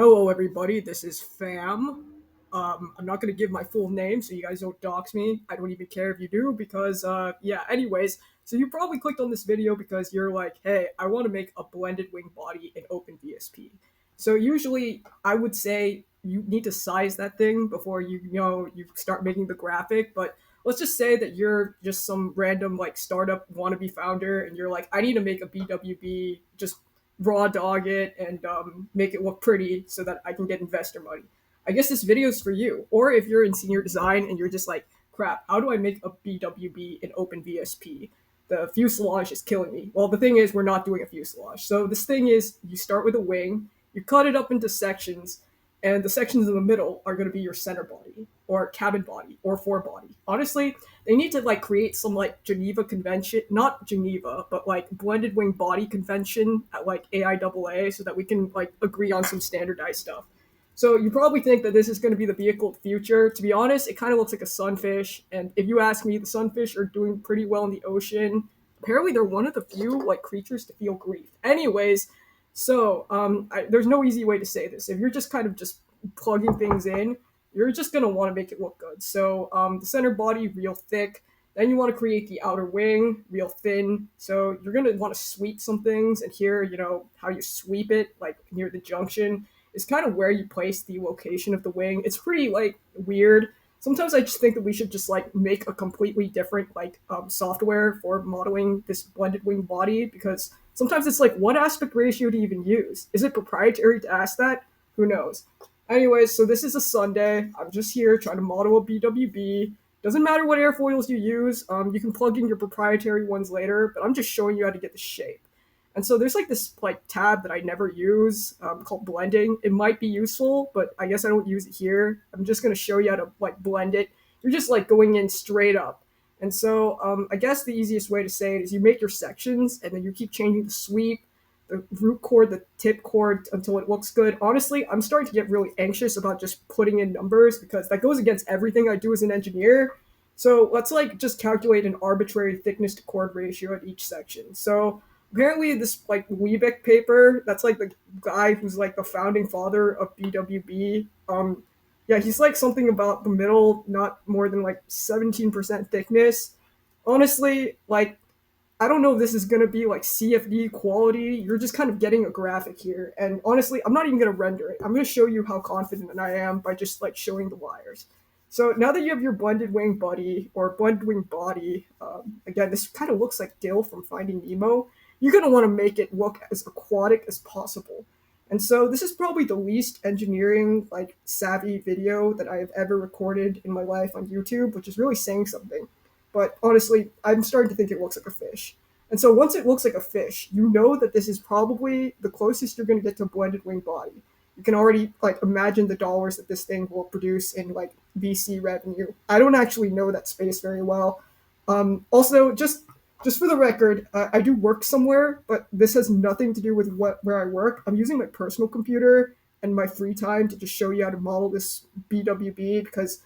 Hello, everybody. This is Fam. I'm not going to give my full name so you guys don't dox me. I don't even care if you do because, yeah, anyways. So you probably clicked on this video because you're like, hey, I want to make a blended wing body in OpenVSP. So usually I would say you need to size that thing before you start making the graphic. But let's just say that you're just some random like startup wannabe founder and you're like, I need to make a BWB just raw dog it and make it look pretty so that I can get investor money. I guess this video is for you. Or if you're in senior design and you're just like, crap, how do I make a BWB in OpenVSP? The fuselage is killing me. Well, the thing is, we're not doing a fuselage. So this thing is, you start with a wing, you cut it up into sections, and the sections in the middle are going to be your center body or cabin body or forebody. Honestly, they need to like create some like Geneva convention, not Geneva, but like blended wing body convention at like AIAA so that we can like agree on some standardized stuff. So you probably think that this is going to be the vehicle of the future. To be honest, it kind of looks like a sunfish. And if you ask me, the sunfish are doing pretty well in the ocean. Apparently, they're one of the few like creatures to feel grief. Anyways, there's no easy way to say this. If you're just kind of just plugging things in, you're just gonna want to make it look good. So the center body real thick. Then you want to create the outer wing real thin. So you're gonna want to sweep some things, and here how you sweep it, like near the junction, is kind of where you place the location of the wing. It's pretty like weird. Sometimes I just think that we should just like make a completely different like software for modeling this blended wing body because sometimes it's like what aspect ratio to even use. Is it proprietary to ask that? Who knows? Anyways, so this is a Sunday. I'm just here trying to model a BWB. Doesn't matter what airfoils you use. You can plug in your proprietary ones later, but I'm just showing you how to get the shape. And so there's like this like tab that I never use called blending. It might be useful, but I guess I don't use it here. I'm just going to show you how to like blend it. You're just like going in straight up. And so I guess the easiest way to say it is you make your sections and then you keep changing the sweep, the root chord, the tip chord until it looks good. Honestly, I'm starting to get really anxious about just putting in numbers because that goes against everything I do as an engineer. So let's like just calculate an arbitrary thickness to chord ratio at each section. So apparently this like Liebeck paper, that's like the guy who's like the founding father of BWB. Yeah, he's like something about the middle, not more than like 17% thickness. Honestly, like I don't know if this is going to be like CFD quality. You're just kind of getting a graphic here. And honestly, I'm not even going to render it. I'm going to show you how confident I am by just like showing the wires. So now that you have your blended wing buddy or blended wing body, again, this kind of looks like Gil from Finding Nemo. You're going to want to make it look as aquatic as possible. And so this is probably the least engineering like savvy video that I have ever recorded in my life on YouTube, which is really saying something. But honestly, I'm starting to think it looks like a fish. And so once it looks like a fish, you know that this is probably the closest you're going to get to a blended wing body. You can already like imagine the dollars that this thing will produce in like VC revenue. I don't actually know that space very well. Also, just for the record, I do work somewhere, but this has nothing to do with where I work. I'm using my personal computer and my free time to just show you how to model this BWB because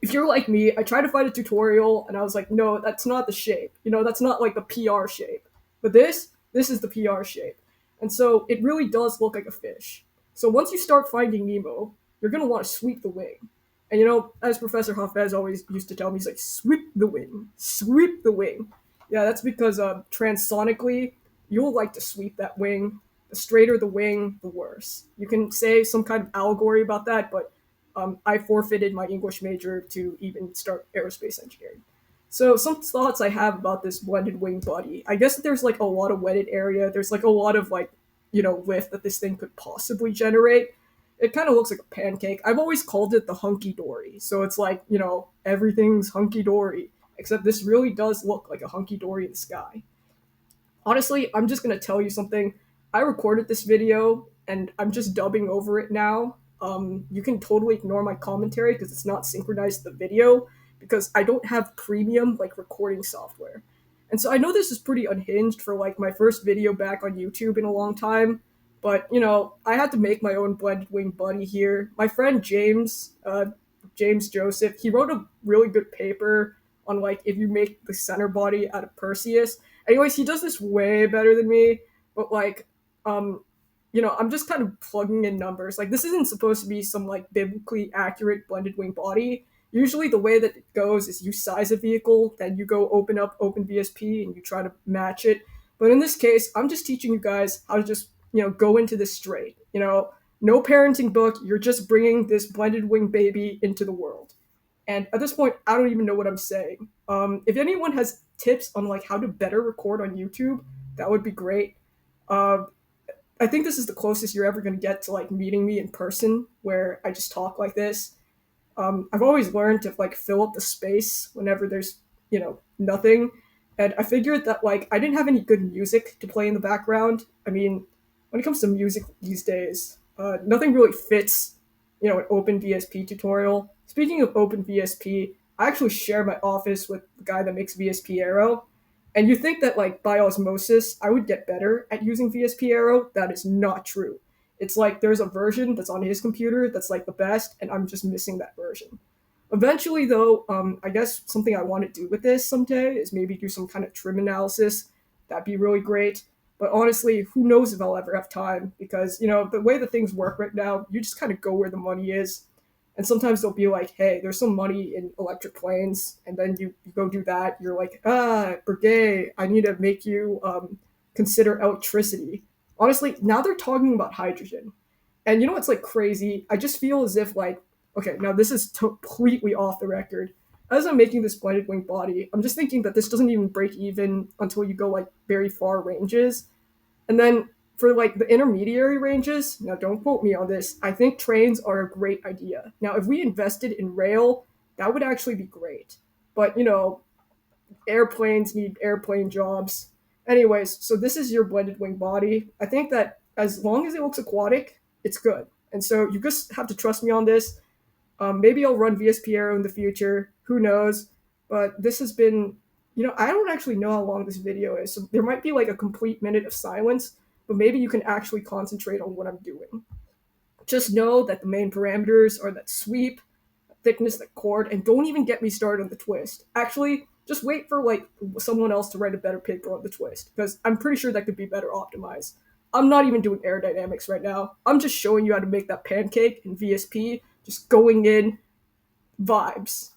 if you're like me, I tried to find a tutorial and I was like, no, that's not the shape. That's not like the PR shape. But this is the PR shape. And so it really does look like a fish. So once you start finding Nemo, you're going to want to sweep the wing. And as Professor Hafez always used to tell me, he's like, sweep the wing, sweep the wing. Yeah, that's because transsonically, you'll like to sweep that wing. The straighter the wing, the worse. You can say some kind of allegory about that, but I forfeited my English major to even start aerospace engineering. So some thoughts I have about this blended wing body. I guess that there's like a lot of wetted area. There's like a lot of like, lift that this thing could possibly generate. It kind of looks like a pancake. I've always called it the hunky dory. So it's like, everything's hunky dory. Except this really does look like a hunky dory in the sky. Honestly, I'm just gonna tell you something. I recorded this video and I'm just dubbing over it now. You can totally ignore my commentary because it's not synchronized to the video because I don't have premium like recording software. And so I know this is pretty unhinged for like my first video back on YouTube in a long time, but I had to make my own blended wing buddy here. My friend James Joseph, he wrote a really good paper on like if you make the center body out of Perseus. Anyways, he does this way better than me, but like, um, I'm just kind of plugging in numbers. Like this isn't supposed to be some like biblically accurate blended wing body. Usually the way that it goes is you size a vehicle, then you go open up OpenVSP and you try to match it. But in this case, I'm just teaching you guys how to just, go into this straight. No parenting book. You're just bringing this blended wing baby into the world. And at this point, I don't even know what I'm saying. If anyone has tips on like how to better record on YouTube, that would be great. Uh, I think this is the closest you're ever going to get to like meeting me in person, where I just talk like this. I've always learned to like fill up the space whenever there's nothing, and I figured that like I didn't have any good music to play in the background. I mean, when it comes to music these days, nothing really fits, an OpenVSP tutorial. Speaking of OpenVSP, I actually share my office with the guy that makes VSPAERO, and you think that like by osmosis I would get better at using VSPAERO? That is not true. It's like there's a version that's on his computer that's like the best, and I'm just missing that version. Eventually, though, I guess something I want to do with this someday is maybe do some kind of trim analysis. That'd be really great. But honestly, who knows if I'll ever have time? Because the way that things work right now, you just kind of go where the money is, and sometimes they'll be like, "Hey, there's some money in electric planes," and then you go do that. You're like, brigade, I need to make you consider electricity. Honestly, now they're talking about hydrogen. And what's like crazy? I just feel as if like, okay, now this is completely off the record. As I'm making this blended wing body, I'm just thinking that this doesn't even break even until you go like very far ranges. And then for like the intermediary ranges, now don't quote me on this, I think trains are a great idea. Now, if we invested in rail, that would actually be great. But airplanes need airplane jobs. Anyways, so this is your blended wing body. I think that as long as it looks aquatic, it's good. And so you just have to trust me on this. Maybe I'll run VSPAERO in the future. Who knows? But this has been, I don't actually know how long this video is. So there might be like a complete minute of silence, but maybe you can actually concentrate on what I'm doing. Just know that the main parameters are that sweep, thickness, that chord, and don't even get me started on the twist. Actually, just wait for like someone else to write a better paper on the twist, because I'm pretty sure that could be better optimized. I'm not even doing aerodynamics right now. I'm just showing you how to make that pancake in VSP, just going in vibes.